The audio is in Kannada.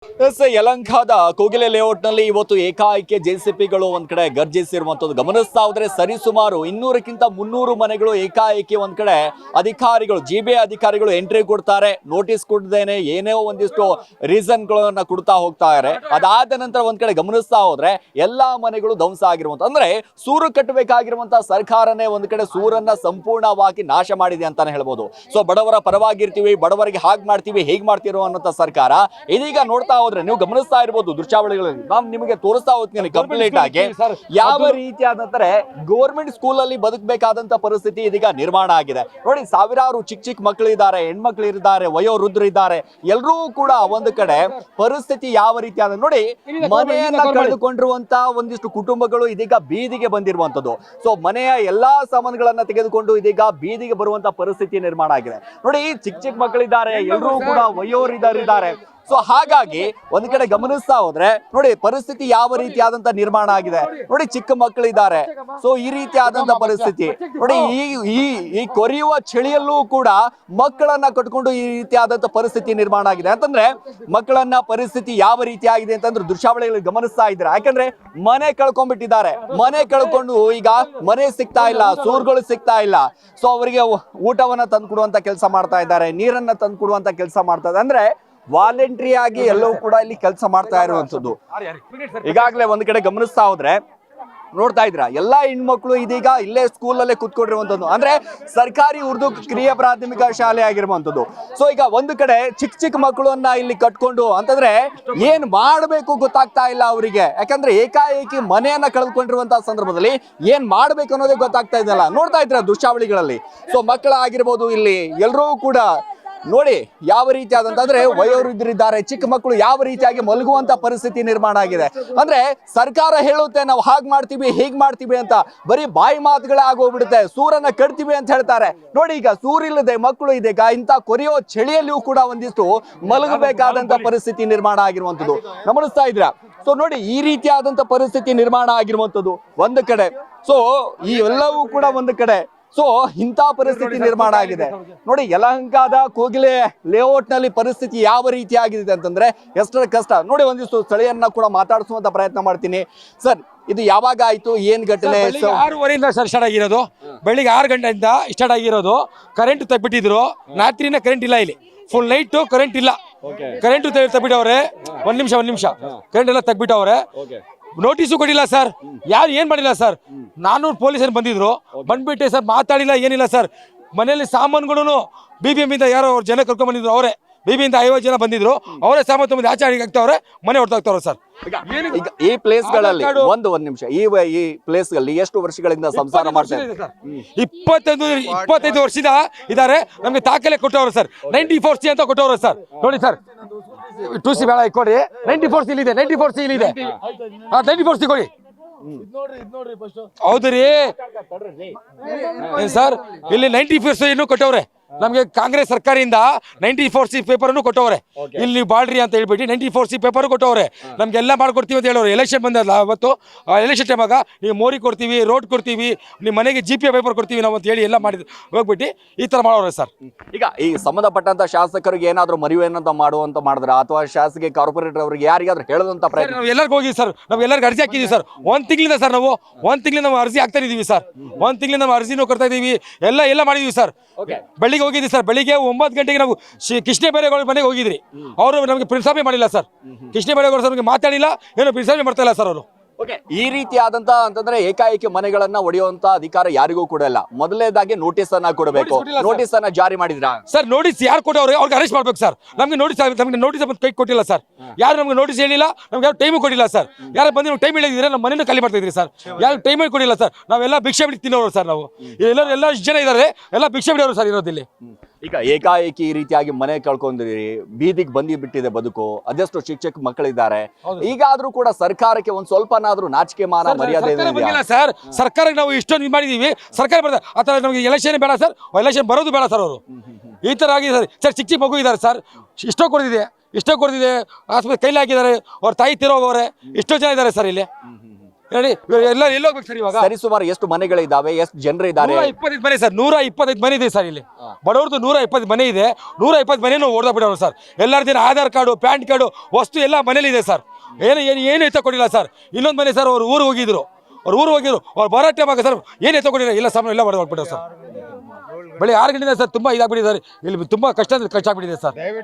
ಯಲಹಂಕದ ಕೋಗಿಲೆ ಲೇಔಟ್ ನಲ್ಲಿ ಇವತ್ತು ಏಕಾಏಕಿ ಜೆಸಿಪಿಗಳು ಒಂದ್ ಕಡೆ ಗರ್ಜಿಸಿರುವಂತದ್ದು ಗಮನಿಸ್ತಾ ಹೋದ್ರೆ ಸರಿಸುಮಾರು 200ಕ್ಕಿಂತ 300 ಮನೆಗಳು ಏಕಾಏಕಿ ಒಂದ್ ಕಡೆ ಅಧಿಕಾರಿಗಳು ಜಿಬಿಐ ಅಧಿಕಾರಿಗಳು ಎಂಟ್ರಿ ಕೊಡ್ತಾರೆ. ನೋಟಿಸ್ ಕೊಡದೇನೆ ಏನೋ ಒಂದಿಷ್ಟು ರೀಸನ್ ಗಳನ್ನ ಕೊಡ್ತಾ ಹೋಗ್ತಾರೆ. ಅದಾದ ನಂತರ ಒಂದ್ ಕಡೆ ಗಮನಿಸ್ತಾ ಹೋದ್ರೆ ಎಲ್ಲಾ ಮನೆಗಳು ಧ್ವಂಸ ಆಗಿರುವಂತ ಅಂದ್ರೆ ಸೂರು ಕಟ್ಟಬೇಕಾಗಿರುವಂತಹ ಸರ್ಕಾರನೇ ಒಂದ್ ಕಡೆ ಸೂರನ್ನ ಸಂಪೂರ್ಣವಾಗಿ ನಾಶ ಮಾಡಿದೆ ಅಂತಾನೆ ಹೇಳ್ಬೋದು. ಸೊ ಬಡವರ ಪರವಾಗಿರ್ತೀವಿ, ಬಡವರಿಗೆ ಹಾಗೆ ಮಾಡ್ತೀವಿ, ಹೇಗ್ ಮಾಡ್ತಿರೋ ಅನ್ನೋ ಸರ್ಕಾರ ಇದೀಗ ನೋಡ್ತಾ ಹೋದ್ರೆ ನೀವು ಗಮನಿಸ್ತಾ ಇರಬಹುದು ದೃಶ್ಯಾವಳಿಗಳಲ್ಲಿ ನಾನು ನಿಮಗೆ ತೋರಿಸ್ತಾ ಹೋಗ್ತೀನಿ ಕಂಪ್ಲೀಟ್ ಆಗಿ ಯಾವ ರೀತಿಯಾದಂದ್ರೆ ಗೌರ್ಮೆಂಟ್ ಸ್ಕೂಲ್ ಅಲ್ಲಿ ಬದುಕಬೇಕಾದಂತ ಪರಿಸ್ಥಿತಿ ಇದೀಗ ನಿರ್ಮಾಣ ಆಗಿದೆ. ನೋಡಿ, ಸಾವಿರಾರು ಚಿಕ್ಕ ಮಕ್ಕಳಿದ್ದಾರೆ, ಹೆಣ್ಮಕ್ಳು ಇದ್ದಾರೆ, ವಯೋವೃದ್ಧರು ಇದ್ದಾರೆ, ಎಲ್ಲರೂ ಕೂಡ ಒಂದು ಕಡೆ ಪರಿಸ್ಥಿತಿ ಯಾವ ರೀತಿಯಾದ ನೋಡಿ ಮನೆಯನ್ನ ಕಳೆದುಕೊಂಡಿರುವಂತ ಒಂದಿಷ್ಟು ಕುಟುಂಬಗಳು ಇದೀಗ ಬೀದಿಗೆ ಬಂದಿರುವಂತದ್ದು. ಸೊ ಮನೆಯ ಎಲ್ಲಾ ಸಾಮಾನುಗಳನ್ನ ತೆಗೆದುಕೊಂಡು ಇದೀಗ ಬೀದಿಗೆ ಬರುವಂತ ಪರಿಸ್ಥಿತಿ ನಿರ್ಮಾಣ ಆಗಿದೆ. ನೋಡಿ, ಚಿಕ್ಕ ಮಕ್ಕಳಿದ್ದಾರೆ, ಎಲ್ಲರೂ ಕೂಡ ವಯೋವೃದ್ಧರಿದ್ದಾರೆ. ಸೊ ಹಾಗಾಗಿ ಒಂದ್ ಕಡೆ ಗಮನಿಸ್ತಾ ಹೋದ್ರೆ ನೋಡಿ ಪರಿಸ್ಥಿತಿ ಯಾವ ರೀತಿಯಾದಂತ ನಿರ್ಮಾಣ ಆಗಿದೆ. ನೋಡಿ, ಚಿಕ್ಕ ಮಕ್ಕಳಿದ್ದಾರೆ. ಸೊ ಈ ರೀತಿಯಾದಂತ ಪರಿಸ್ಥಿತಿ ನೋಡಿ, ಈ ಕೊರೆಯುವ ಚಳಿಯಲ್ಲೂ ಕೂಡ ಮಕ್ಕಳನ್ನ ಕಟ್ಕೊಂಡು ಈ ರೀತಿಯಾದಂತ ಪರಿಸ್ಥಿತಿ ನಿರ್ಮಾಣ ಆಗಿದೆ. ಅಂತಂದ್ರೆ ಮಕ್ಕಳನ್ನ ಪರಿಸ್ಥಿತಿ ಯಾವ ರೀತಿ ಆಗಿದೆ ಅಂತಂದ್ರೆ ದೃಶ್ಯಾವಳಿಗಳು ಗಮನಿಸ್ತಾ ಇದ್ದಾರೆ. ಯಾಕಂದ್ರೆ ಮನೆ ಕಳ್ಕೊಂಡ್ಬಿಟ್ಟಿದ್ದಾರೆ. ಮನೆ ಕಳ್ಕೊಂಡು ಈಗ ಮನೆ ಸಿಗ್ತಾ ಇಲ್ಲ, ಸೂರುಗಳು ಸಿಗ್ತಾ ಇಲ್ಲ. ಸೊ ಅವರಿಗೆ ಊಟವನ್ನ ತಂದ್ಕೊಡುವಂತ ಕೆಲಸ ಮಾಡ್ತಾ ಇದ್ದಾರೆ, ನೀರನ್ನ ತಂದ್ಕೊಡುವಂತ ಕೆಲಸ ಮಾಡ್ತಾ ಇದ್ದಾರೆ. ಅಂದ್ರೆ ವಾಲಂಟ್ರಿ ಆಗಿ ಎಲ್ಲವೂ ಕೂಡ ಇಲ್ಲಿ ಕೆಲಸ ಮಾಡ್ತಾ ಇರುವಂತದ್ದು. ಈಗಾಗಲೇ ಒಂದ್ ಕಡೆ ಗಮನಿಸ್ತಾ ಹೋದ್ರೆ ನೋಡ್ತಾ ಇದ್ರ ಎಲ್ಲಾ ಹೆಣ್ಮಕ್ಳು ಇದೀಗ ಇಲ್ಲೇ ಸ್ಕೂಲ್ ಅಲ್ಲೇ ಕುತ್ಕೊಂಡಿರುವಂತದ್ದು. ಅಂದ್ರೆ ಸರ್ಕಾರಿ ಉರ್ದು ಕಿರಿಯ ಪ್ರಾಥಮಿಕ ಶಾಲೆ ಆಗಿರುವಂತದ್ದು. ಸೊ ಈಗ ಒಂದು ಕಡೆ ಚಿಕ್ಕ ಮಕ್ಕಳನ್ನ ಇಲ್ಲಿ ಕಟ್ಕೊಂಡು ಅಂತಂದ್ರೆ ಏನ್ ಮಾಡ್ಬೇಕು ಗೊತ್ತಾಗ್ತಾ ಇಲ್ಲ ಅವರಿಗೆ. ಯಾಕಂದ್ರೆ ಏಕಾಏಕಿ ಮನೆಯನ್ನ ಕಳೆದುಕೊಂಡಿರುವಂತಹ ಸಂದರ್ಭದಲ್ಲಿ ಏನ್ ಮಾಡ್ಬೇಕು ಅನ್ನೋದೇ ಗೊತ್ತಾಗ್ತಾ ಇದೆಯಲ್ಲ. ನೋಡ್ತಾ ಇದ್ರ ದೃಶ್ಯಾವಳಿಗಳಲ್ಲಿ. ಸೊ ಮಕ್ಕಳಾಗಿರ್ಬೋದು, ಇಲ್ಲಿ ಎಲ್ಲರೂ ಕೂಡ ನೋಡಿ ಯಾವ ರೀತಿಯಾದಂತಂದ್ರೆ ವಯೋವೃದ್ಧರಿದ್ದಾರೆ, ಚಿಕ್ಕ ಮಕ್ಕಳು ಯಾವ ರೀತಿಯಾಗಿ ಮಲಗುವಂತ ಪರಿಸ್ಥಿತಿ ನಿರ್ಮಾಣ ಆಗಿದೆ. ಅಂದ್ರೆ ಸರ್ಕಾರ ಹೇಳುತ್ತೆ ನಾವು ಹಾಗೆ ಮಾಡ್ತೀವಿ, ಹೀಗ್ ಮಾಡ್ತೀವಿ ಅಂತ, ಬರೀ ಬಾಯಿ ಮಾತುಗಳೇ ಆಗೋಗ್ಬಿಡುತ್ತೆ. ಸೂರನ್ನ ಕಟ್ತೀವಿ ಅಂತ ಹೇಳ್ತಾರೆ. ನೋಡಿ, ಈಗ ಸೂರಿಲ್ಲದೆ ಮಕ್ಕಳು ಇದೆ, ಇಂತ ಕೊರೆಯೋ ಚಳಿಯಲ್ಲಿಯೂ ಕೂಡ ಒಂದಿಷ್ಟು ಮಲಗಬೇಕಾದಂತ ಪರಿಸ್ಥಿತಿ ನಿರ್ಮಾಣ ಆಗಿರುವಂತದ್ದು ಗಮನಿಸ್ತಾ ಇದ್ರ. ಸೊ ನೋಡಿ, ಈ ರೀತಿಯಾದಂತ ಪರಿಸ್ಥಿತಿ ನಿರ್ಮಾಣ ಆಗಿರುವಂತದ್ದು ಒಂದು ಕಡೆ. ಸೊ ಈ ಎಲ್ಲವೂ ಕೂಡ ಒಂದು ಕಡೆ. ಸೊ ಇಂಥ ಪರಿಸ್ಥಿತಿ ನಿರ್ಮಾಣ ಆಗಿದೆ. ನೋಡಿ, ಯಲಹಂಕದ ಕೋಗಿಲೆ ಲೇಔಟ್ ನಲ್ಲಿ ಪರಿಸ್ಥಿತಿ ಯಾವ ರೀತಿ ಆಗಿದೆ ಅಂತಂದ್ರೆ ಎಷ್ಟರ ಕಷ್ಟ. ನೋಡಿ, ಒಂದಿಷ್ಟು ಸ್ಥಳೀಯರನ್ನ ಕೂಡ ಮಾತಾಡಿಸುವಂತ ಪ್ರಯತ್ನ ಮಾಡ್ತೀನಿ. ಸರ್, ಇದು ಯಾವಾಗ ಆಯ್ತು, ಏನ್ ಘಟನೆ? 6:30 ಸರ್ ಸ್ಟಾರ್ಟ್ ಆಗಿರೋದು. ಬೆಳಿಗ್ಗೆ 6 ಗಂಟೆಯಿಂದ ಸ್ಟಾರ್ಟ್ ಆಗಿರೋದು. ಕರೆಂಟ್ ತೆಗ್ಬಿಟ್ಟಿದ್ರು. ರಾತ್ರಿನ ಕರೆಂಟ್ ಇಲ್ಲ, ಇಲ್ಲಿ ಫುಲ್ ನೈಟ್ ಕರೆಂಟ್ ಇಲ್ಲ. ಕರೆಂಟ್ ತೆಗ್ಬಿಟ್ಟವ್ರೆ. ಒಂದ್ ನಿಮಿಷ ಕರೆಂಟ್ ಎಲ್ಲ ತೆಗ್ಬಿಟ್ಟವ್ರೆ. ನೋಟಿಸು ಕೊಟ್ಟಿಲ್ಲ ಸರ್, ಯಾರು ಏನ್ ಮಾಡಿಲ್ಲ ಸರ್. 400 ಪೊಲೀಸರು ಬಂದಿದ್ರು, ಬಂದ್ಬಿಟ್ಟೆ ಸರ್, ಮಾತಾಡಿಲ್ಲ, ಏನಿಲ್ಲ ಸರ್. ಮನೆಯಲ್ಲಿ ಸಾಮಾನುಗಳು BBMP ಇಂದ ಯಾರೋ ಅವ್ರ ಜನ ಕರ್ಕೊಂಡ್ ಬಂದಿದ್ರು, ಅವರೇ BBMP ಇಂದ 50 ಜನ ಬಂದಿದ್ರು, ಅವರೇ ಸಾಮಾನು ತುಂಬ ಆಚೆ ಆಗ್ತಾವ್ರೆ, ಮನೆ ಹೊಡ್ತಾಗ್ತಾವ್ರೆ ಸರ್. ಈಗ ಈ ಪ್ಲೇಸ್ ಗಳಲ್ಲಿ ಒಂದ್ ನಿಮಿಷ, ಈ ಪ್ಲೇಸ್ ಗಳಲ್ಲಿ ಎಷ್ಟು ವರ್ಷಗಳಿಂದ ಸಂಸಾರ ಮಾಡ್ತಾರೆ? 25 ವರ್ಷದ ಇದಾರೆ. ನಮ್ಗೆ ದಾಖಲೆ ಕೊಟ್ಟವ್ರು ಸರ್. 94C ಅಂತ ಕೊಟ್ಟವ್ರು ಸರ್. ನೋಡಿ ಸರ್, 2C ಬೇಡ ಕೊಡಿ. 94C ಇಲ್ಲಿದೆ, 94C ಇಲ್ಲಿದೆ. 94C ಕೊಡಿ. ಹೌದ್ರಿ ಸರ್, ಇಲ್ಲಿ 94C ಇನ್ನೂ ಕೊಟ್ಟವ್ರೆ ನಮ್ಗೆ. ಕಾಂಗ್ರೆಸ್ ಸರ್ಕಾರದಿಂದ 94C ಪೇಪರ್ ಅನ್ನು ಕೊಟ್ಟವ್ರೆ. ಇಲ್ಲಿ ಬಾಳ್ರಿ ಅಂತ ಹೇಳ್ಬಿಟ್ಟು 94C ಪೇಪರ್ ಕೊಟ್ಟವ್ರೆ. ನಮ್ಗೆಲ್ಲ ಮಾಡ್ಕೊಡ್ತೀವಿ ಅಂತ ಹೇಳೋರು. ಎಲೆಕ್ಷನ್ ಬಂದಲ್ಲ ಅವತ್ತು, ಎಲೆಕ್ಷನ್ ಟೈಮಾಗ ನೀವು ಮೋರಿ ಕೊಡ್ತೀವಿ, ರೋಡ್ ಕೊಡ್ತೀವಿ, ನಿಮ್ಮ ಮನೆಗೆ GPA ಪೇಪರ್ ಕೊಡ್ತೀವಿ ನಾವು ಅಂತ ಹೇಳಿ ಎಲ್ಲ ಮಾಡಿ ಹೋಗ್ಬಿಟ್ಟು ಈ ತರ ಮಾಡೋರು ಸರ್. ಈಗ ಈ ಸಂಬಂಧಪಟ್ಟಂತ ಶಾಸಕರಿಗೆ ಏನಾದ್ರು ಮರಿವೇನಂತ ಮಾಡಿದ್ರ ಅಥವಾ ಶಾಸಕ ಕಾರ್ಪೊರೇಟರ್ ಅವರಿಗೆ ಯಾರಿಗಾದ್ರೂ ಹೇಳದಂತ ಪ್ರಯತ್ನ? ನಾವು ಎಲ್ಲರಿಗೂ ಹೋಗಿ ಸರ್, ನಾವು ಎಲ್ಲರಿಗೂ ಅರ್ಜಿ ಹಾಕಿದೀವಿ ಸರ್. ಒಂದ್ ತಿಂಗಳಿಂದ ಸರ್, ನಾವು ಒಂದ್ ತಿಂಗಳಿಂದ ನಾವು ಅರ್ಜಿ ಹಾಕ್ತಾ ಇದೀವಿ ಸರ್. ಒಂದ್ ತಿಂಗಳಿಂದ ನಾವು ಅರ್ಜಿನೂ ಕೊಡ್ತಾ ಇದೀವಿ, ಎಲ್ಲ ಮಾಡಿದೀವಿ ಸರ್. ಬೆಳಿಗ್ಗೆ ಹೋಗಿದ್ವಿ ಸರ್. ಬೆಳಿಗ್ಗೆ 9 ಗಂಟೆಗೆ ನಾವು ಕೃಷ್ಣ ಬೈರೇಗೌಡ ಮನೆಗೆ ಹೋಗಿದ್ರಿ. ಅವರು ನಮಗೆ ಪ್ರಿನ್ಸಾಪಿ ಮಾಡಿಲ್ಲ ಸರ್. ಕೃಷ್ಣ ಬೈರೇಗೌಡ ಸರ್ ನಮಗೆ ಮಾತಾಡಿಲ್ಲ, ಏನು ಪ್ರಿನ್ಸಾಪಿ ಮಾಡ್ತಾ ಇಲ್ಲ ಸರ್ ಅವರು. ಈ ರೀತಿಯಾದಂತ ಅಂತಂದ್ರೆ ಏಕಾಏಕಿ ಮನೆಗಳನ್ನ ಒಡೆಯುವಂತ ಅಧಿಕಾರ ಯಾರಿಗೂ ಕೂಡ ಇಲ್ಲ. ಮೊದಲನೇದಾಗಿ ನೋಟಿಸ್ ಅನ್ನ ಕೊಡಬೇಕು. ನೋಟಿಸ್ ಅನ್ನ ಜಾರಿ ಮಾಡಿದ್ರ ಸರ್? ನೋಟಿಸ್ ಯಾರು ಕೊಟ್ಟವ್ರೆ ಅವ್ರಿಗೆ ಅರೆಸ್ಟ್ ಮಾಡ್ಬೇಕು ಸರ್. ನಮ್ಗೆ ನೋಟಿಸ್ ಕೈ ಕೊಟ್ಟಿಲ್ಲ ಸರ್. ಯಾರು ನಮ್ಗೆ ನೋಟಿಸ್ ಹೇಳಿಲ್ಲ, ನಮ್ಗೆ ಯಾರು ಟೈಮು ಕೊಟ್ಟಿಲ್ಲ ಸರ್. ಯಾರು ಬಂದು ಟೈಮ್ ಹೇಳಿದ್ರೆ ನಮ್ಮ ಮನೇನ ಖಾಲಿ ಮಾಡ್ತಾ ಇದ್ರಿ ಸರ್. ಯಾರು ಟೈಮ್ ಕೊಟ್ಟಿಲ್ಲ ಸರ್. ನಾವೆಲ್ಲ ಭಿಕ್ಷೆ ಬಿಟ್ಟು ತಿನ್ನೋರು ಸರ್. ನಾವು ಎಲ್ಲ ಜನ ಇದ್ದಾರೆ, ಎಲ್ಲ ಭಿಕ್ಷೆ ಬಿಡೋರು ಸರ್ ಇರೋದಿಲ್ಲಿ. ಈಗ ಏಕಾಏಕಿ ಈ ರೀತಿಯಾಗಿ ಮನೆ ಕಳ್ಕೊಂಡಿರಿ, ಬೀದಿಗೆ ಬಂದಿ ಬಿಟ್ಟಿದೆ ಬದುಕು. ಅದೆಷ್ಟು ಚಿಕ್ಕ ಮಕ್ಕಳಿದ್ದಾರೆ. ಈಗಾದ್ರೂ ಕೂಡ ಸರ್ಕಾರಕ್ಕೆ ಒಂದ್ ಸ್ವಲ್ಪನಾದ್ರೂ ನಾಚಿಕೆ ಮಾನ ಮರ್ಯಾದೆ ಸರ್. ಸರ್ಕಾರಕ್ಕೆ ನಾವು ಇಷ್ಟೊಂದು ಇದು ಮಾಡಿದೀವಿ, ಸರ್ಕಾರ ಬರ್ತಾರೆ ಆ ಥರ. ನಮಗೆ ಎಲೆಕ್ಷನ್ ಬೇಡ ಸರ್, ಎಲೆಕ್ಷನ್ ಬರೋದು ಬೇಡ ಸರ್. ಅವರು ಈ ಥರ ಆಗಿದೆ ಸರ್. ಸರ್, ಚಿಕ್ಕ ಮಗು ಇದ್ದಾರೆ ಸರ್, ಇಷ್ಟೋ ಕೊಡ್ತಿದೆ ಆಸ್ಪತ್ರೆ ಕೈಲಿ ಹಾಕಿದ್ದಾರೆ. ಅವ್ರ ತಾಯಿ ತಿರೋಗವ್ರೆ, ಎಷ್ಟೋ ಜನ ಇದ್ದಾರೆ ಸರ್ ಇಲ್ಲಿ. ಹೇಳಿ ಎಲ್ಲ ಎಲ್ಲಿ ಹೋಗ್ಬೇಕು ಸರ್ ಇವಾಗ? ಸರಿಸುಮಾರು ಎಷ್ಟು ಮನೆಗಳಿದಾವೆ, ಎಷ್ಟು ಜನರಿದ್ದಾರೆ? 125 ಮನೆ ಸರ್, 125 ಮನೆ ಇದೆ ಸರ್ ಇಲ್ಲಿ. ಬಡವ್ರದ್ದು 120 ಮನೆ ಇದೆ. 120 ಮನೆನೂ ಓಡ್ದ ಬಿಡೋರು ಸರ್. ಎಲ್ಲರ ದಿನ ಆಧಾರ್ ಕಾರ್ಡು, ಪ್ಯಾನ್ ಕಾರ್ಡು, ವಸ್ತು ಎಲ್ಲ ಮನೇಲಿ ಇದೆ ಸರ್. ಏನು ಎತ್ತಕೊಂಡಿಲ್ಲ ಸರ್. ಇನ್ನೊಂದು ಮನೆ ಸರ್, ಅವ್ರು ಊರಿಗೆ ಹೋಗಿದ್ರು, ಅವ್ರು ಬರೋ ಟೈಮ್ ಆಗ ಸರ್ ಏನು ಎತ್ತಕೊಂಡಿಲ್ಲ, ಎಲ್ಲ ಸಾಮಾನು ಎಲ್ಲ ಹೊಡೆದ್ಬಿಟ್ಟರು ಸರ್. ಬೆಳಿಗ್ಗೆ 6 ಗಂಟೆಯಿಂದ ಸರ್ ತುಂಬ ಇದಾಗ್ಬಿಟ್ಟಿದೆ ಸರ್. ಇಲ್ಲಿ ತುಂಬ ಕಷ್ಟ ಆಗ್ಬಿಟ್ಟಿದೆ ಸರ್.